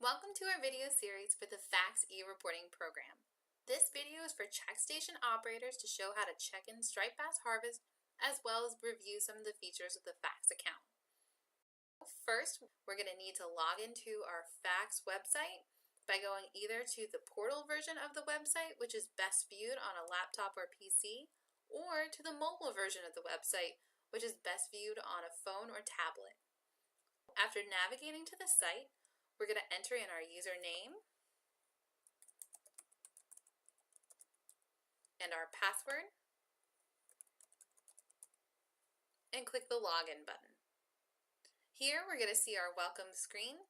Welcome to our video series for the FACS e-reporting program. This video is for check station operators to show how to check in striped bass harvest as well as review some of the features of the FACS account. First, we're going to need to log into our FACS website by going either to the portal version of the website, which is best viewed on a laptop or PC, or to the mobile version of the website, which is best viewed on a phone or tablet. After navigating to the site, we're going to enter in our username and our password and click the login button. Here we're going to see our welcome screen.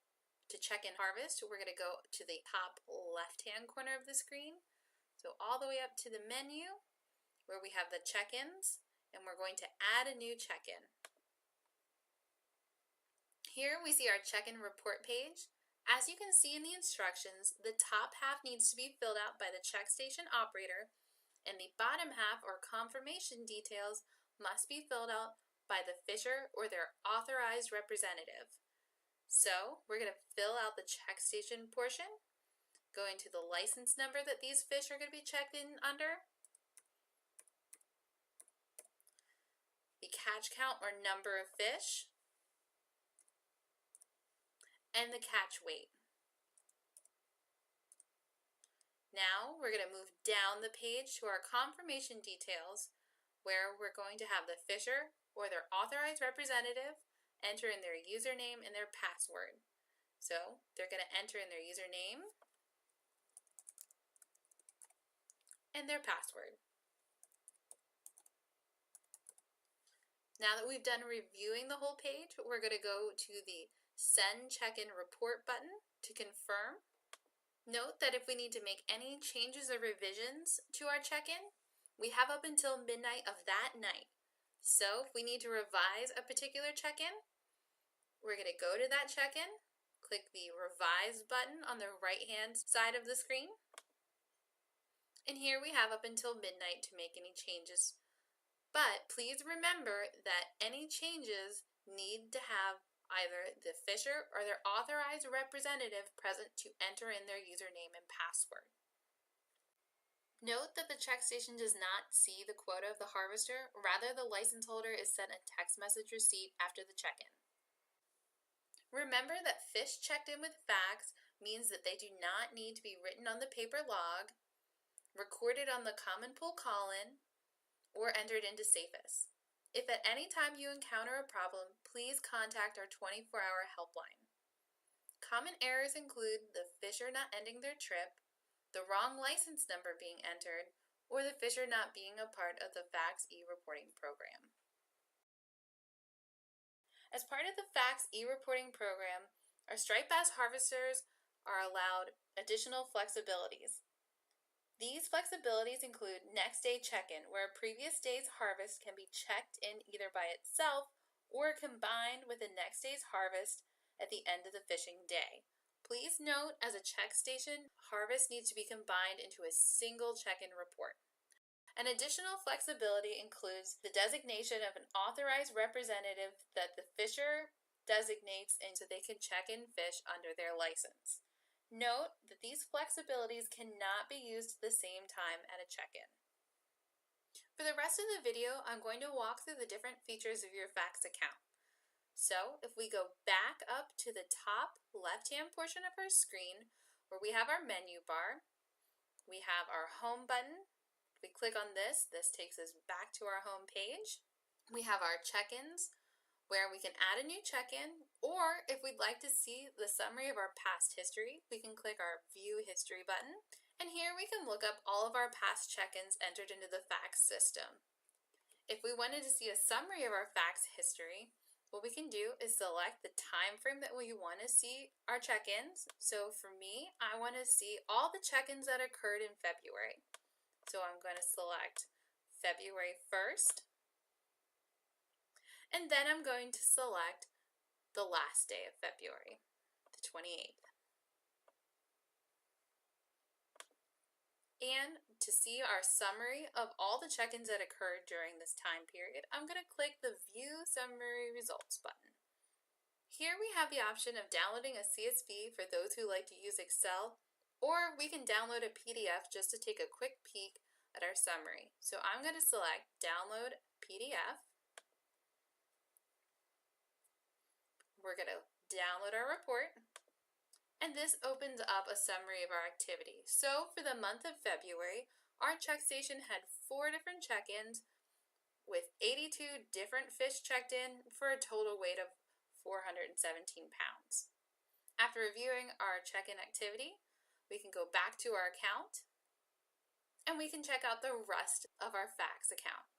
To check in harvest, we're going to go to the top left-hand corner of the screen. So all the way up to the menu where we have the check-ins, and we're going to add a new check-in. Here we see our check-in report page. As you can see in the instructions, the top half needs to be filled out by the check station operator, and the bottom half, or confirmation details, must be filled out by the fisher or their authorized representative. So we're going to fill out the check station portion, going to the license number that these fish are going to be checked in under, the catch count or number of fish, and the catch weight. Now we're going to move down the page to our confirmation details, where we're going to have the fisher or their authorized representative enter in their username and their password. So they're going to enter in their username and their password. Now that we've done reviewing the whole page, we're going to go to the Send Check-in Report button to confirm. Note that if we need to make any changes or revisions to our check-in, we have up until midnight of that night. So if we need to revise a particular check-in, we're going to go to that check-in, click the Revise button on the right-hand side of the screen, and here we have up until midnight to make any changes. But please remember that any changes need to have either the fisher or their authorized representative present to enter in their username and password. Note that the check station does not see the quota of the harvester, rather the license holder is sent a text message receipt after the check-in. Remember that fish checked in with FACS means that they do not need to be written on the paper log, recorded on the Common Pool call-in, or entered into SAFIS. If at any time you encounter a problem, please contact our 24-hour helpline. Common errors include the fisher not ending their trip, the wrong license number being entered, or the fisher not being a part of the FACS e-reporting program. As part of the FACS e-reporting program, our striped bass harvesters are allowed additional flexibilities. These flexibilities include next day check-in, where a previous day's harvest can be checked in either by itself or combined with the next day's harvest at the end of the fishing day. Please note, as a check station, harvest needs to be combined into a single check-in report. An additional flexibility includes the designation of an authorized representative that the fisher designates and so they can check in fish under their license. Note that these flexibilities cannot be used at the same time at a check-in. For the rest of the video, I'm going to walk through the different features of your FACS account. So if we go back up to the top left-hand portion of our screen where we have our menu bar, we have our home button. If we click on this, this takes us back to our home page. We have our check-ins where we can add a new check-in, or if we'd like to see the summary of our past history, we can click our View History button, and here we can look up all of our past check-ins entered into the FACS system. If we wanted to see a summary of our FACS history, what we can do is select the time frame that we want to see our check-ins. So for me, I want to see all the check-ins that occurred in February. So I'm going to select February 1st, and then I'm going to select the last day of February, the 28th. And to see our summary of all the check-ins that occurred during this time period, I'm going to click the View Summary Results button. Here we have the option of downloading a CSV for those who like to use Excel, or we can download a PDF just to take a quick peek at our summary. So I'm going to select Download PDF. We're going to download our report, and this opens up a summary of our activity. So for the month of February, our check station had 4 different check-ins with 82 different fish checked in for a total weight of 417 pounds. After reviewing our check-in activity, we can go back to our account and we can check out the rest of our facts account.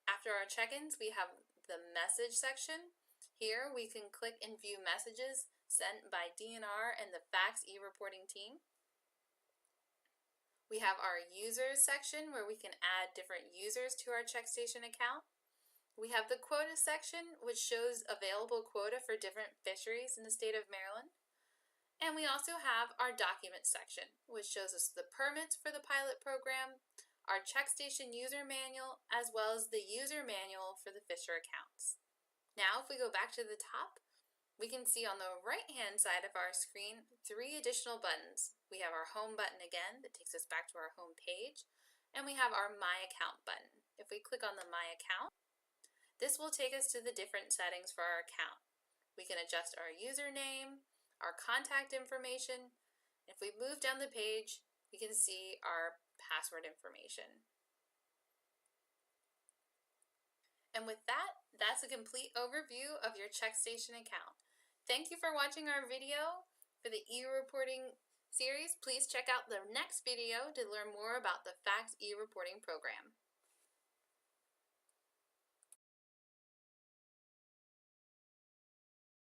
After our check-ins, we have the message section. Here we can click and view messages sent by DNR and the Facts e-reporting team. We have our users section where we can add different users to our check station account. We have the quota section, which shows available quota for different fisheries in the state of Maryland. And we also have our documents section, which shows us the permits for the pilot program, our check station user manual, as well as the user manual for the Fisher accounts. Now, if we go back to the top, we can see on the right-hand side of our screen 3 additional buttons. We have our home button again that takes us back to our home page, and we have our My Account button. If we click on the My Account, this will take us to the different settings for our account. We can adjust our username, our contact information. If we move down the page, we can see our password information. And with that, that's a complete overview of your check station account. Thank you for watching our video. For the e-reporting series, please check out the next video to learn more about the Facts e-reporting program.